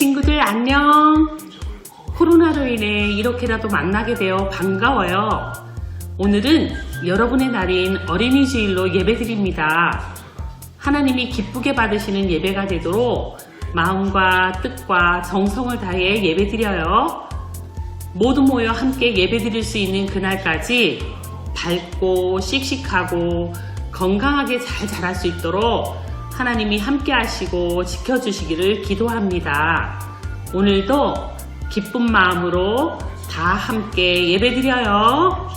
친구들 안녕. 코로나로 인해 이렇게라도 만나게 되어 반가워요. 오늘은 여러분의 날인 어린이주일로 예배드립니다. 하나님이 기쁘게 받으시는 예배가 되도록 마음과 뜻과 정성을 다해 예배드려요. 모두 모여 함께 예배드릴 수 있는 그날까지 밝고 씩씩하고 건강하게 잘 자랄 수 있도록 하나님이 함께 하시고 지켜주시기를 기도합니다. 오늘도 기쁜 마음으로 다 함께 예배드려요.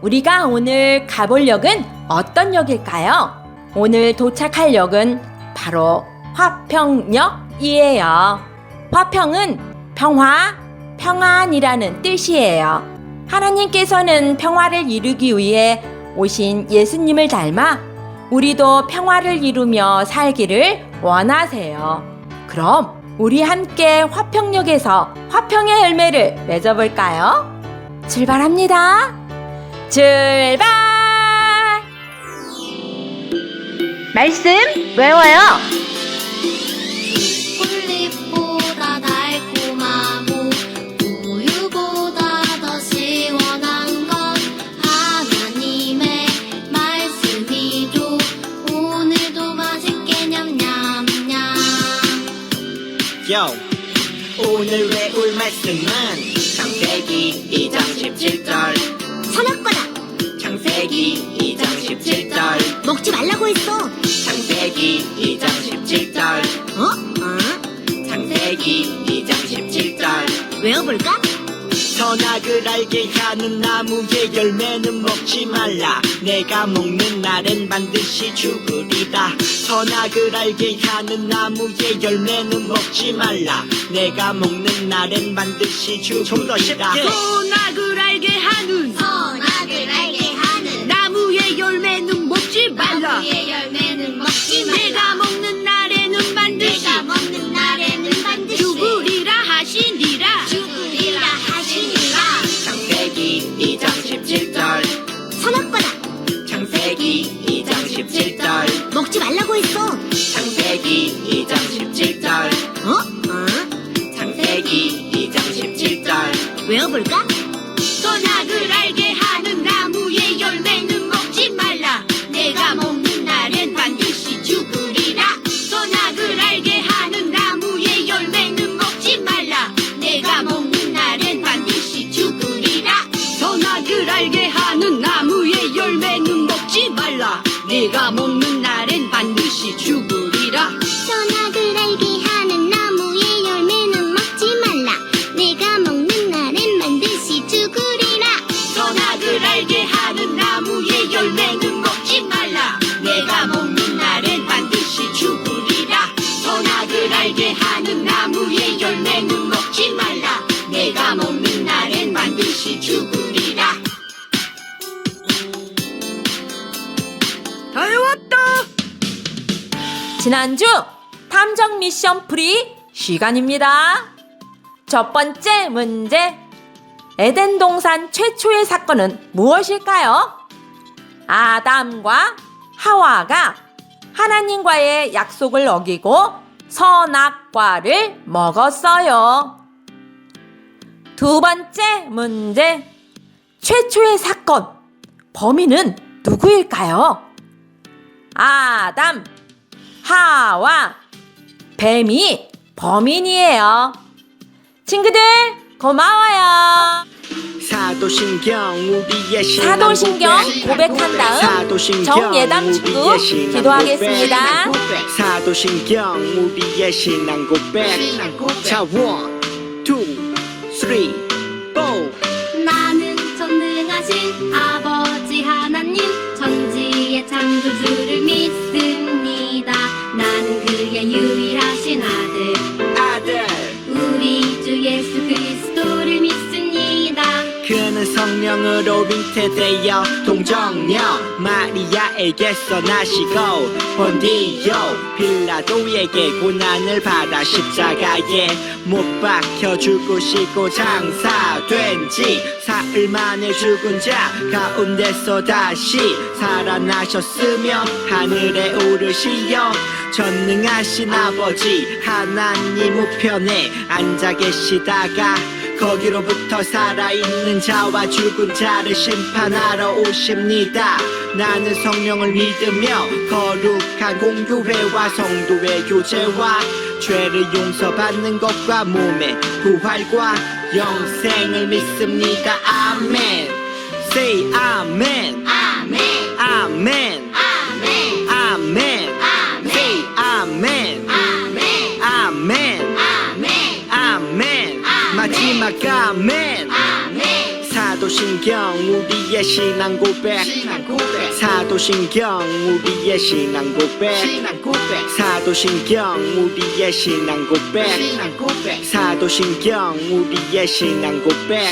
우리가 오늘 가볼 역은 어떤 역일까요? 오늘 도착할 역은 바로 화평역이에요. 화평은 평화, 평안이라는 뜻이에요. 하나님께서는 평화를 이루기 위해 오신 예수님을 닮아 우리도 평화를 이루며 살기를 원하세요. 그럼 우리 함께 화평역에서 화평의 열매를 맺어볼까요? 출발합니다. 출발! 말씀 외워요. 꿀잎보다 달콤하고 우유보다 더 시원한 건 하나님의 말씀이죠. 오늘도 맛있게 냠냠냠. 오늘 외울 말씀은 창세기 2장 17절 선악과다. 창세기 2장 17절 먹지 말라고 했어. 창세기 2장 17절 창세기 2장 17절 외워볼까? 선악을 알게 하는 나무의 열매는 먹지 말라. 내가 먹는 날엔 반드시 죽으리라. 선악을 알게 하는 나무의 열매는 먹지 말라. 내가 먹는 날엔 반드시 죽으리라. 선악을 알게 하는 나무의 열매는 먹지 말라. 나무의 열매는 먹지 말라. 내가 먹는 날에는 반드시 죽으리라 하시니라. 창세기 2장 17절 선악과다. 창세기 2장 17절 먹지 말라고 했어. 창세기 2장 17절 창세기 2장 17절 외워볼까? 선악을 알게 하는 나무의 열매는 먹지 말라. 내가 먹는 날엔 반드시 죽으리라. 선악을 알게 하는 나무의 열매는 먹지 말라. 내가 먹는 날엔 반드시 죽으리라. 선악을 알게 하는 나무의 열매는 먹지 말라. 내가 먹는 날엔 반드시 죽으리라. 선악을 알게 하는 나무의 열매는 먹지 말라. 내가 먹는 날엔 반드시 죽으리라. 선악을 알게 하는 나무의 열매는 먹지 말라. 내가 먹는 날엔 반드시 죽으리라. 선악을 알게 하는 나무의 열매는 먹지 말라. 내가 먹는 날엔 반드시 죽으리라. 다혜와 지난주 탐정 미션 풀이 시간입니다. 첫 번째 문제. 에덴 동산 최초의 사건은 무엇일까요? 아담과 하와가 하나님과의 약속을 어기고 선악과를 먹었어요. 두 번째 문제. 최초의 사건. 범인은 누구일까요? 아담, 하와, 뱀이 범인이에요. 친구들 고마워요. 사도신경 우리의 사도신경 고백한 다음 정예담 친구 기도하겠습니다. 사도신경 우리의 신앙 고백. 자, 1, 2, 3, go. 나는 전능하신 아버지 하나님 천지의 창조주를 믿습니다. 나는 그의 유일하신 아들 우리 주 예수 그리스도를 믿습니다. 그는 성령으로 잉태되어 동정녀 마리아에게서 나시고 본디오 빌라도에게 고난을 받아 십자가에 못 박혀 죽으시고 장사된 지 사흘 만에 죽은 자 가운데서 다시 살아나셨으며 하늘에 오르시어 전능하신 아버지 하나님 우편에 앉아 계시다가 거기로부터 살아있는 자와 죽은 자를 심판하러 오십니다. 나는 성령을 믿으며 거룩한 공교회와 성도의 교제와 죄를 용서받는 것과 몸의 부활과 영생을 믿습니다. 아멘. Say 아멘. 아멘 아멘. 아멘 아멘. 아멘 Say 아멘. 아멘 아멘. 아멘 아멘. 마지막 아멘. 아멘 사도신경 우리의 신앙 고백. 사도신경 우리의 신앙 고백. 사도신경 우리의 신앙 고백. 사도신경 우리의 신앙 고백.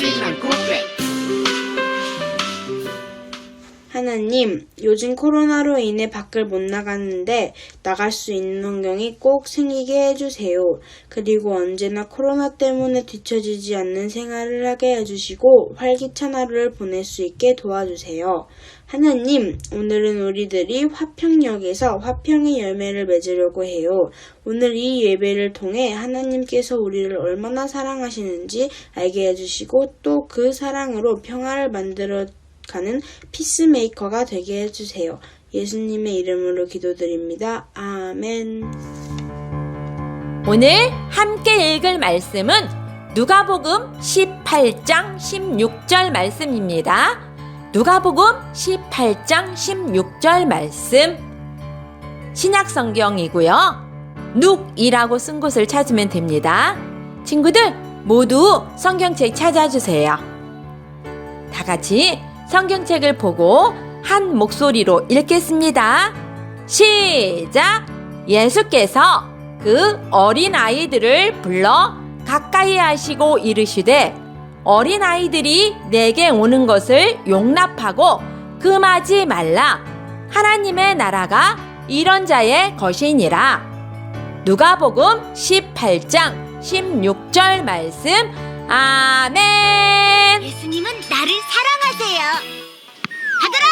하나님, 요즘 코로나로 인해 밖을 못 나갔는데 나갈 수 있는 환경이 꼭 생기게 해주세요. 그리고 언제나 코로나 때문에 뒤처지지 않는 생활을 하게 해주시고 활기찬 하루를 보낼 수 있게 도와주세요. 하나님, 오늘은 우리들이 화평역에서 화평의 열매를 맺으려고 해요. 오늘 이 예배를 통해 하나님께서 우리를 얼마나 사랑하시는지 알게 해주시고 또 그 사랑으로 평화를 만들어 가는 피스메이커가 되게 해주세요. 예수님의 이름으로 기도드립니다. 아멘. 오늘 함께 읽을 말씀은 누가복음 18장 16절 말씀입니다. 누가복음 18장 16절 말씀. 신약성경이고요. 눅이라고 쓴 곳을 찾으면 됩니다. 친구들 모두 성경책 찾아주세요. 다 같이 성경책을 보고 한 목소리로 읽겠습니다. 시작! 예수께서 그 어린 아이들을 불러 가까이 하시고 이르시되 어린 아이들이 내게 오는 것을 용납하고 금하지 말라. 하나님의 나라가 이런 자의 것이니라. 누가복음 18장 16절 말씀. 아멘. 예수님은 나를 사랑하세요. 받아라!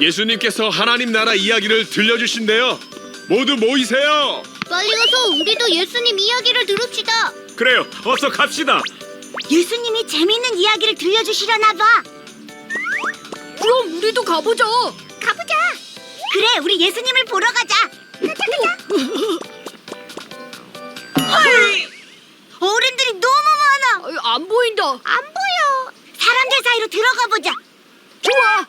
예수님께서 하나님 나라 이야기를 들려주신대요. 모두 모이세요. 빨리 가서 우리도 예수님 이야기를 들읍시다. 그래요, 어서 갑시다. 예수님이 재밌는 이야기를 들려주시려나 봐. 그럼 우리도 가보자. 가보자. 그래, 우리 예수님을 보러 가자. 가자. 헐! 어른들이 너무 많아. 안 보인다. 안 보여. 사람들 사이로 들어가 보자. 좋아.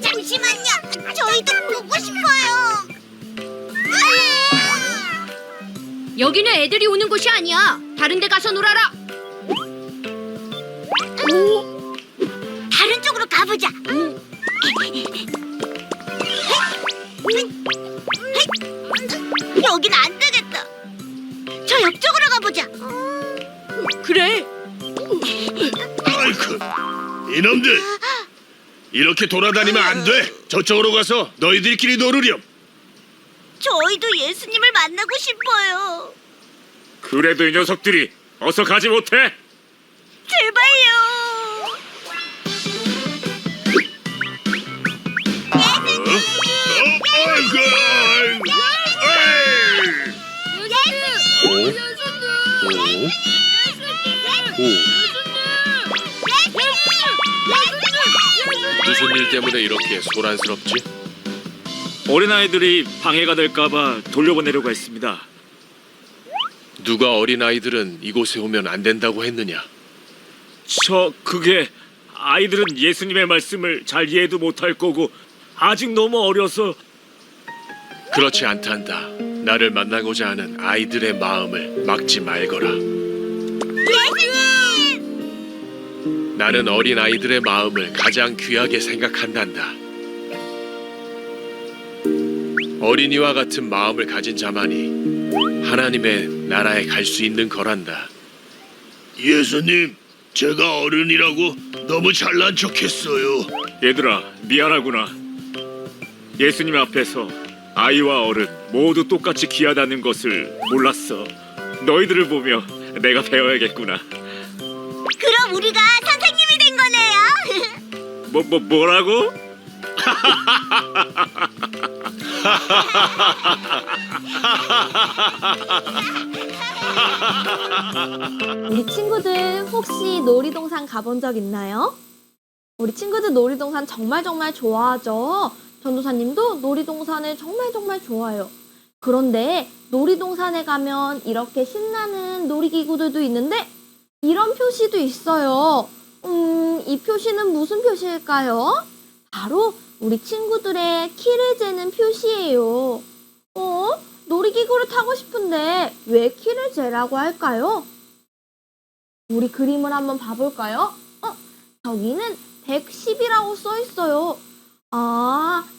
잠시만요. 저희도 보고 싶어요. 여기는 애들이 오는 곳이 아니야. 다른 데 가서 놀아라. 오? 다른 쪽으로 가보자. 여긴 안 되겠다. 저 옆쪽으로 가보자. 그래. 아이쿠, 이놈들 이렇게 돌아다니면 안 돼. 저쪽으로 가서 너희들끼리 놀으렴. 저희도 예수님을 만나고 싶어요. 그래도 이 녀석들이 어서 가지 못해. 제발요. 무슨 일 때문에 이렇게 소란스럽지? 어린아이들이 방해가 될까봐 돌려보내려고 했습니다. 누가 어린아이들은 이곳에 오면 안 된다고 했느냐? 그게 아이들은 예수님의 말씀을 잘 이해도 못할 거고 아직 너무 어려서. 그렇지 않단다. 나를 만나고자 하는 아이들의 마음을 막지 말거라. 나는 어린 아이들의 마음을 가장 귀하게 생각한단다. 어린이와 같은 마음을 가진 자만이 하나님의 나라에 갈 수 있는 거란다. 예수님, 제가 어른이라고 너무 잘난 척했어요. 얘들아, 미안하구나. 예수님 앞에서 아이와 어른 모두 똑같이 귀하다는 것을 몰랐어. 너희들을 보며 내가 배워야겠구나. 그럼 우리가 선생님이 된 거네요. 뭐라고? 우리 친구들 혹시 놀이동산 가본 적 있나요? 우리 친구들 놀이동산 정말 좋아하죠? 전도사님도 놀이동산을 정말 좋아해요. 그런데 놀이동산에 가면 이렇게 신나는 놀이기구들도 있는데 이런 표시도 있어요. 이 표시는 무슨 표시일까요? 바로 우리 친구들의 키를 재는 표시예요. 놀이기구를 타고 싶은데 왜 키를 재라고 할까요? 우리 그림을 한번 봐볼까요? 저기는 110이라고 써 있어요.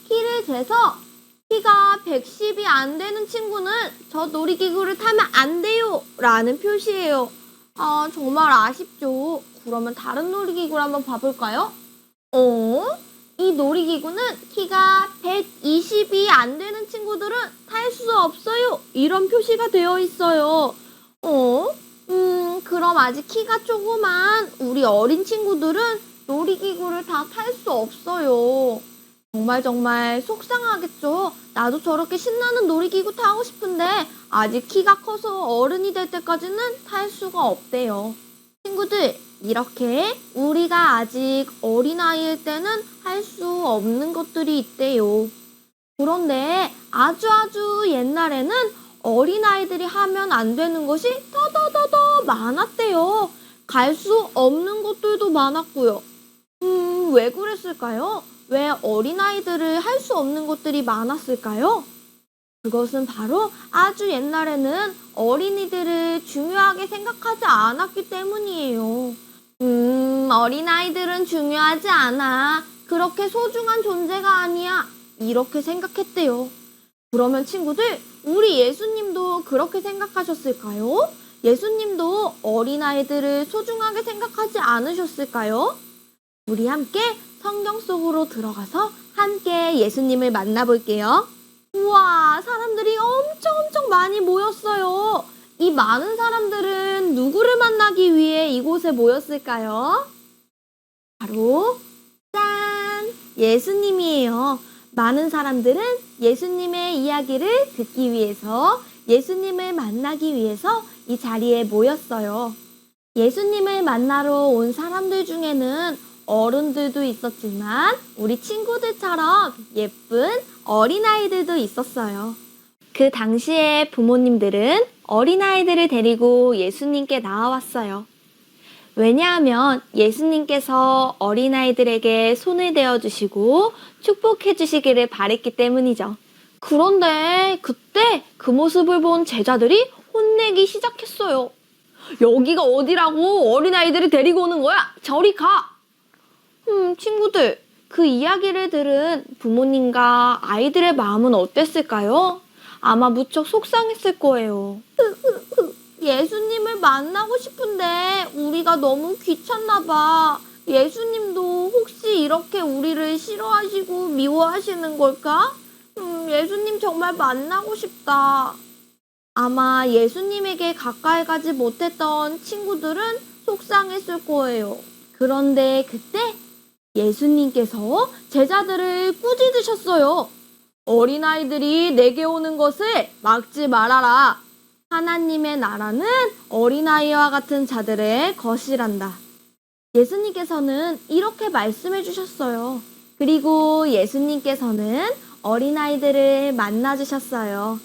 키를 재서 키가 110이 안 되는 친구는 저 놀이기구를 타면 안 돼요 라는 표시예요. 정말 아쉽죠. 그러면 다른 놀이기구를 한번 봐볼까요? 이 놀이기구는 키가 120이 안 되는 친구들은 탈 수 없어요. 이런 표시가 되어 있어요. 그럼 아직 키가 조그만 우리 어린 친구들은 놀이기구를 다 탈 수 없어요. 정말 속상하겠죠. 나도 저렇게 신나는 놀이기구 타고 싶은데 아직 키가 커서 어른이 될 때까지는 탈 수가 없대요. 친구들, 이렇게 우리가 아직 어린아이일 때는 할 수 없는 것들이 있대요. 그런데 아주 옛날에는 어린아이들이 하면 안 되는 것이 더 많았대요. 갈 수 없는 것들도 많았고요. 왜 그랬을까요? 왜 어린아이들을 할 수 없는 것들이 많았을까요? 그것은 바로 아주 옛날에는 어린이들을 중요하게 생각하지 않았기 때문이에요. 어린아이들은 중요하지 않아. 그렇게 소중한 존재가 아니야. 이렇게 생각했대요. 그러면 친구들, 우리 예수님도 그렇게 생각하셨을까요? 예수님도 어린아이들을 소중하게 생각하지 않으셨을까요? 우리 함께 성경 속으로 들어가서 함께 예수님을 만나볼게요. 우와, 사람들이 엄청 많이 모였어요. 이 많은 사람들은 누구를 만나기 위해 이곳에 모였을까요? 바로 짠! 예수님이에요. 많은 사람들은 예수님의 이야기를 듣기 위해서, 예수님을 만나기 위해서 이 자리에 모였어요. 예수님을 만나러 온 사람들 중에는 어른들도 있었지만 우리 친구들처럼 예쁜 어린아이들도 있었어요. 그 당시에 부모님들은 어린아이들을 데리고 예수님께 나와왔어요. 왜냐하면 예수님께서 어린아이들에게 손을 대어주시고 축복해주시기를 바랬기 때문이죠. 그런데 그때 그 모습을 본 제자들이 혼내기 시작했어요. 여기가 어디라고 어린아이들을 데리고 오는 거야? 저리 가! 친구들, 그 이야기를 들은 부모님과 아이들의 마음은 어땠을까요? 아마 무척 속상했을 거예요. 예수님을 만나고 싶은데 우리가 너무 귀찮나 봐. 예수님도 혹시 굳이 이렇게 우리를 싫어하시고 미워하시는 걸까? 예수님 정말 만나고 싶다. 아마 예수님에게 가까이 가지 못했던 친구들은 속상했을 거예요. 그런데 그때 예수님께서 제자들을 꾸짖으셨어요. 어린아이들이 내게 오는 것을 막지 말아라. 하나님의 나라는 어린아이와 같은 자들의 것이란다. 예수님께서는 이렇게 말씀해 주셨어요. 그리고 예수님께서는 어린아이들을 만나주셨어요.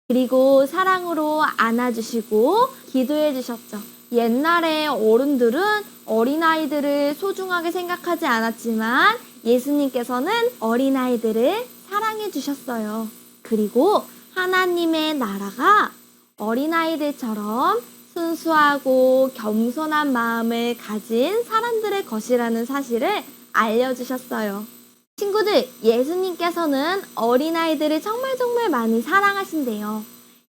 그리고 사랑으로 안아주시고 기도해 주셨죠. 옛날에 어른들은 어린아이들을 소중하게 생각하지 않았지만 예수님께서는 어린아이들을 사랑해 주셨어요. 그리고 하나님의 나라가 어린아이들처럼 순수하고 겸손한 마음을 가진 사람들의 것이라는 사실을 알려주셨어요. 친구들, 예수님께서는 어린아이들을 정말 많이 사랑하신대요.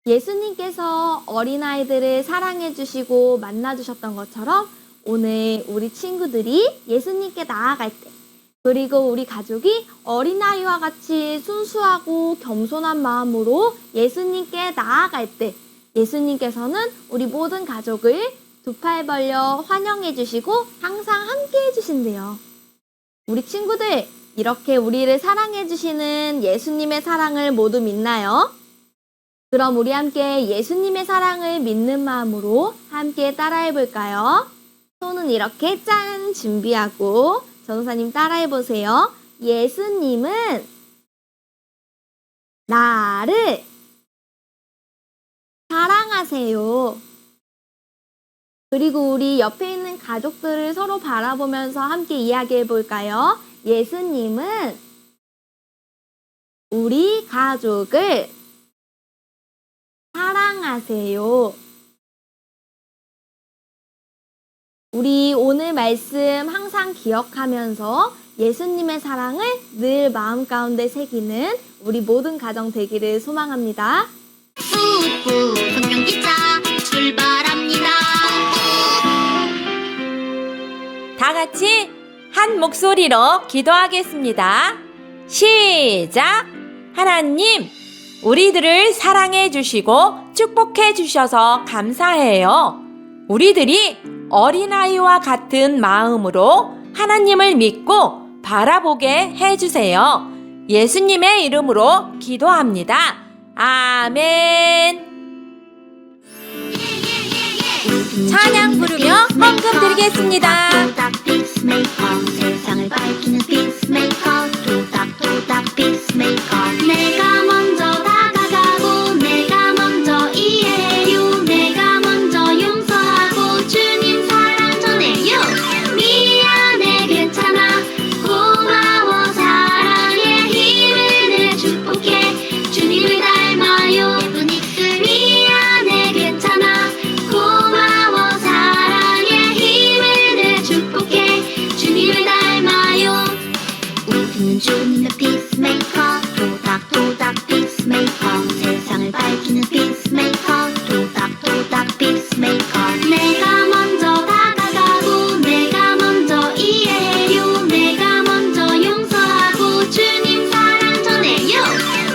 예수님께서 어린아이들을 사랑해주시고 만나주셨던 것처럼 오늘 우리 친구들이 예수님께 나아갈 때, 그리고 우리 가족이 어린아이와 같이 순수하고 겸손한 마음으로 예수님께 나아갈 때 예수님께서는 우리 모든 가족을 두 팔 벌려 환영해 주시고 항상 함께 해주신대요. 우리 친구들, 이렇게 우리를 사랑해 주시는 예수님의 사랑을 모두 믿나요? 그럼 우리 함께 예수님의 사랑을 믿는 마음으로 함께 따라해 볼까요? 손은 이렇게 짠 준비하고 전도사님 따라해 보세요. 예수님은 나를 사랑하세요. 그리고 우리 옆에 있는 가족들을 서로 바라보면서 함께 이야기해 볼까요? 예수님은 우리 가족을 사랑하세요. 우리 오늘 말씀 항상 기억하면서 예수님의 사랑을 늘 마음 가운데 새기는 우리 모든 가정 되기를 소망합니다. 뿌뿌 성경기차 출발합니다. 다 같이 한 목소리로 기도하겠습니다. 시작! 하나님, 우리들을 사랑해 주시고 축복해 주셔서 감사해요. 우리들이 어린아이와 같은 마음으로 하나님을 믿고 바라보게 해주세요. 예수님의 이름으로 기도합니다. 아멘. 찬양 부르며 헌금 드리겠습니다. 토닥토닥 피스메이커 세상을 밝히는 피스메이커 토닥토닥 피스메이커 내가 먼저 다가가고 내가 먼저 이해해요 내가 먼저 용서하고 주님 사랑 전해요 미안해 괜찮아 고마워 사랑의 힘을 내 축복해 주님을 닮아요 예쁜 입술 미안해 괜찮아 고마워 사랑의 힘을 내 축복해 주님을 닮아요 우리는 주님의 피스메이커 토닥토닥 피스메이커 세상을 밝히는 피스메이커 토닥토닥 피스메이커 내가 먼저 다가가고 내가 먼저 이해해요 내가 먼저 용서하고 주님 사랑 전해요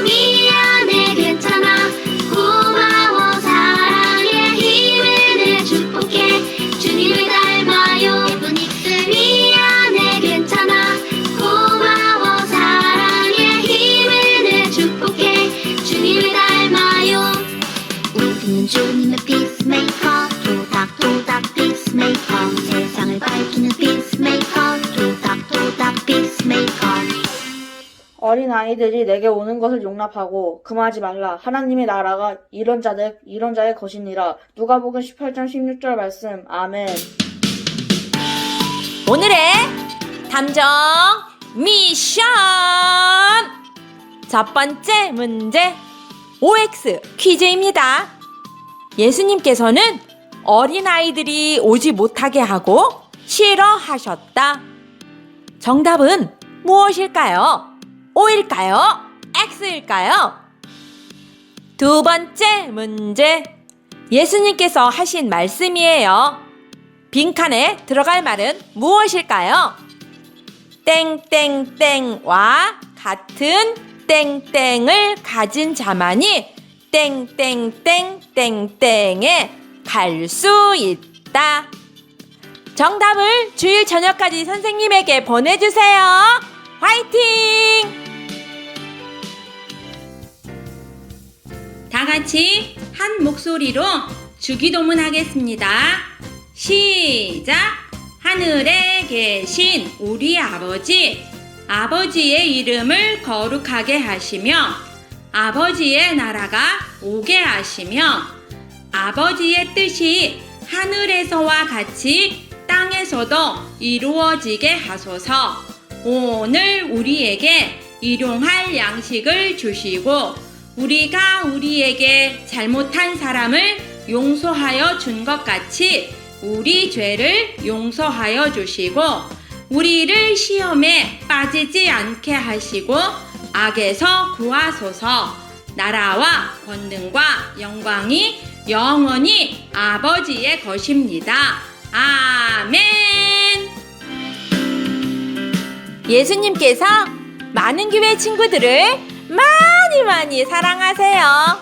미안해 괜찮아 고마워 사랑의 힘을 내 축복해 주님을 닮아요 예쁜 입술 미안해 괜찮아 고마워 사랑의 힘을 내 축복해 주님을 닮아요 우리는 주님의 피스메이커 토닥토닥 피스메이커 세상을 밝히는 피스메이커 토닥토닥 피스메이커 어린 아이들이 내게 오는 것을 용납하고 금하지 말라. 하나님의 나라가 이런 자의 것이니라. 누가복음 18장 16절 말씀. 아멘. 오늘의 탐정 미션! 첫 번째 문제, OX 퀴즈입니다. 예수님께서는 어린아이들이 오지 못하게 하고 싫어하셨다. 정답은 무엇일까요? O일까요? X일까요? 두 번째 문제, 예수님께서 하신 말씀이에요. 빈칸에 들어갈 말은 무엇일까요? 땡땡땡과 같은 땡땡을 가진 자만이 땡땡땡땡땡에 갈 수 있다. 정답을 주일 저녁까지 선생님에게 보내주세요. 화이팅! 다 같이 한 목소리로 주기도문 하겠습니다. 시작! 하늘에 계신 우리 아버지, 아버지의 이름을 거룩하게 하시며 아버지의 나라가 오게 하시며 아버지의 뜻이 하늘에서와 같이 땅에서도 이루어지게 하소서. 오늘 우리에게 일용할 양식을 주시고 우리가 우리에게 잘못한 사람을 용서하여 준 것 같이 우리 죄를 용서하여 주시고 우리를 시험에 빠지지 않게 하시고 악에서 구하소서. 나라와 권능과 영광이 영원히 아버지의 것입니다. 아멘. 예수님께서 많은 교회 친구들을 많이 사랑하세요.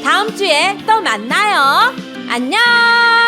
다음 주에 또 만나요. 안녕.